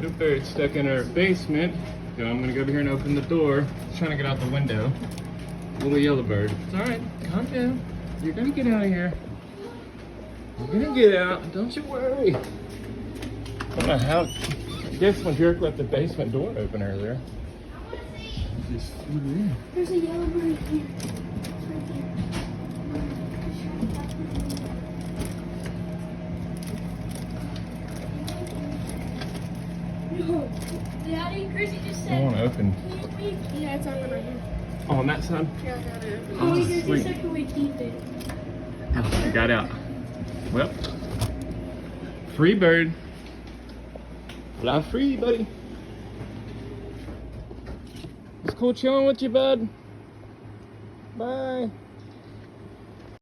a bird stuck in our basement. So I'm gonna go over here and open the door. He's trying to get out the window. Little yellow bird. It's alright, calm down. You're gonna get out of here. You're gonna get out, don't you worry. I don't know how, I guess when Derek left the basement door open earlier. Just flew in. There's a yellow bird here. No. Daddy, Chrissy just I said. wanna open. Yeah, it's on right here. Oh, on that side? Yeah, I got it. Oh, He just sweet. said, can we keep it? Oh, I got out. Well, free bird. Fly free, buddy. It's cool chilling with you, bud. Bye.